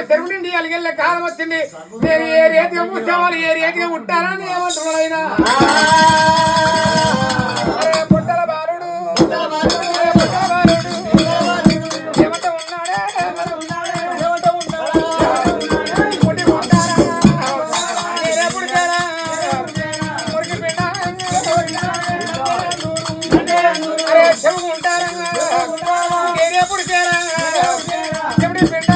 చెరువు నుండి అలిగెళ్ళే కాలం వచ్చింది. నేను ఏ రీతిగా కూర్చోవాలి, ఏ రీతిగా ఉంటానని ఏమంటున్నాడైనా పుట్టల బాలుడు ఏమంట ఉన్నాడే చెవు ఉంటారా ఎప్పుడు చేరా చెవిడి బిడ్డ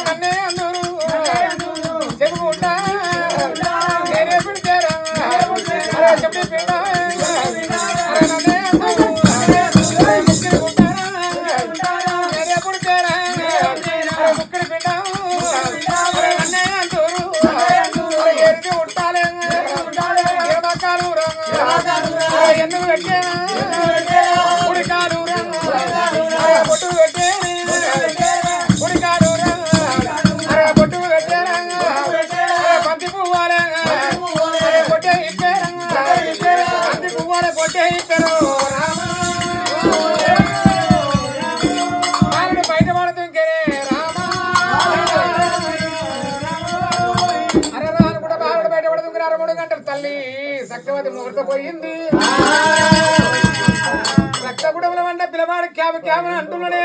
అన్నే అందరు చెవు ఉంటా ఎప్పుడు చేరా చెవిడి బిడ్డ అన్నే అందరు ముక్కడి ఉంటారా ఎప్పుడు చేరా ముక్కడి బిడ్డ అన్నే అందరు ఎరిగి ఉంటాలే ఏమకాలు ఎందుకు పెట్టే పొట్టు పెట్టే పొట్టు పెట్టారా పంది పువ్వాలే పొట్టే ఇచ్చారా పంది పువ్వాలే పొట్టే ఇచ్చారు రాముడు బయట పడుతుంకే రామా అరే రాను కూడా బాలుడు బయట పడుతుంటారు 3 గంటలు తల్లి సత్యవతి ముహూర్తపోయింది రక్తగుడముల వంట పిల్లవాడు క్యాబ్ క్యాబ్ అని అంటున్నాడే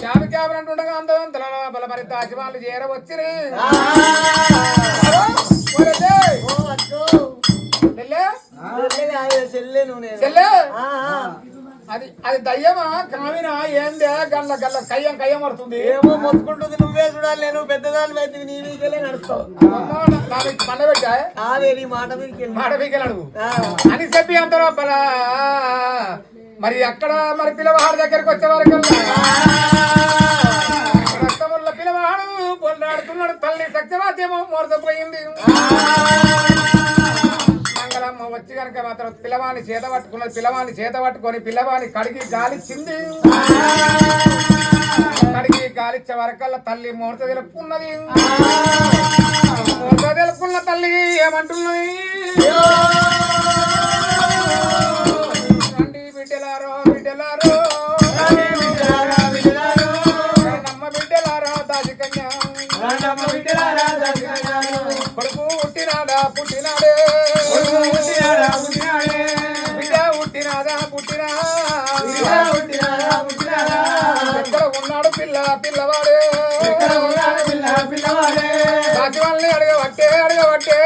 క్యాబ్ క్యాబ్ అంటుండగా అందవంతల బలపరి తాచి వాళ్ళు చేరవచ్చిరి అది అది దయ్యమా కామినా ఏందే గల్ల గల్ల కయ్యం కయ్యం పడుతుంది ఏమో మొత్తుకుంటుంది నువ్వే చూడాలి నేను పెద్దదాన్ని అయితే నీ మీదకెళ్ళి నడుస్తావు పండబెట్టా మాట మీకెళ్ళడు అని చెప్పి అంటారు బలా మరి అక్కడ మరి పిల్లవాడి దగ్గరికి వచ్చే వరకు రక్తముల పిల్లవాడు పొందాడుతున్నాడు తల్లి సత్యవాద్యమో మోసపోయింది మంగళమ్మ వచ్చి కనుక మాత్రం పిల్లవాడిని చేత పట్టుకున్నది పిల్లవాడిని చేత పట్టుకొని పిల్లవాడిని కడిగి గాలిచ్చింది కడిగి గాలిచ్చే వరకల్లా తల్లి మూర్త తెలుపుకున్నది మూర్త తెలుపుకున్న తల్లి ఏమంటున్నది బిడ్డలారో బిడ్డలారో నమ్మ బిడ్డలారా దాజికన్యా కొడుకు పుట్టినాడా పుట్టినాడే బిడ్డ పుట్టినాదా పుట్టినా ఎక్కడ ఉన్నాడు పిల్ల పిల్లవాడే దాచి వాళ్ళని అడగబట్టే అడగబట్టే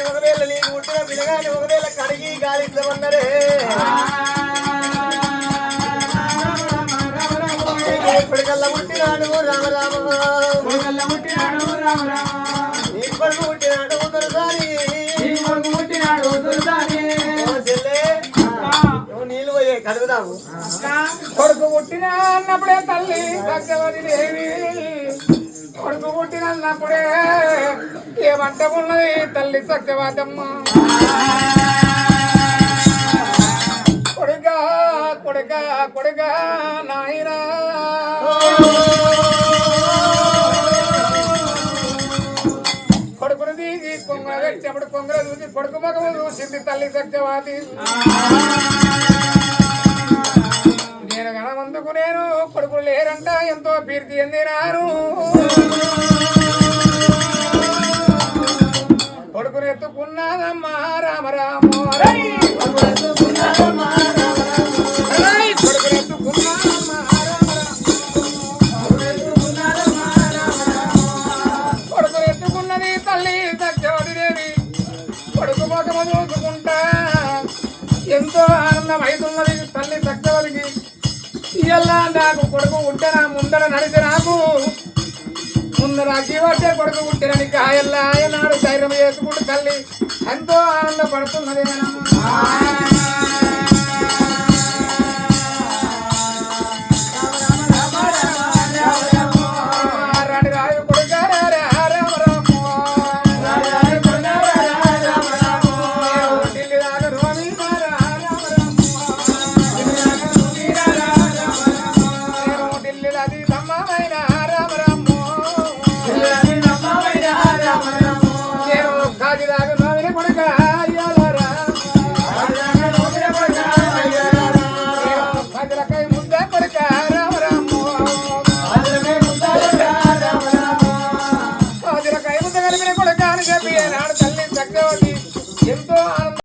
ఒకవేళ నీకు పుట్టిన పిల్లగాని ఒకవేళ కడిగి గాలిస్తామన్నారే ఇప్పటికల్లా పుట్టినాడు రామ రామ నీ కొడుకు పుట్టినాడు దొరసారి నీళ్ళు పోయే కడుగుదాము కొడుకు పుట్టినా అన్నప్పుడే తల్లి సత్యవతి దేవి కొడుకు పుట్టినప్పుడే ఏమంట ఉన్నది తల్లి సత్యవతమ్మ కొడుగా కొడుగా కొడుగా నాయనా కొడుకును తీసి కొంగ వచ్చాడు కొంగర చూసి కొడుకు మగము చూసింది తల్లి సత్యవతి నేను గణమందుకు నేను కొడుకులు లేరంట ఎంతో కీర్తి చెందినారు కొడుకును ఎత్తుకున్నాదమ్మా రామ రామ కొడుకును ఎత్తుకున్నాదమ్మా కొడుకును ఎత్తుకున్నది తల్లి సత్యవతి దేవి కొడుకు మొఖము చూసుకుంటా ఎంతో ఆనందం అవుతున్నది తల్లి సత్యవతికి ఇలా నాకు కొడుకు ఉంటేనా ముందర నడిచి నాకు ముందర జీవట్టే కొడుకు పుట్టినని కాయల్లా నాడు ధైర్యం చేసుకుంటూ తల్లి ఎంతో ఆనందపడుతున్నది రాణి రాజు కొడుకు రామ ఢిల్లీ రాజు రోమి ఢిల్లీ అది తమ్మమైన రామ రామ కాజీ రాజు కొడుక అయ్యాల రామ భద్రకై ముద్ద కొడుక రామ రామ భద్రకై ముద్ద కలిపిన కొడుక అని చెప్పి నాడు తల్లి చక్కవల్లి ఎంతో ఆనందం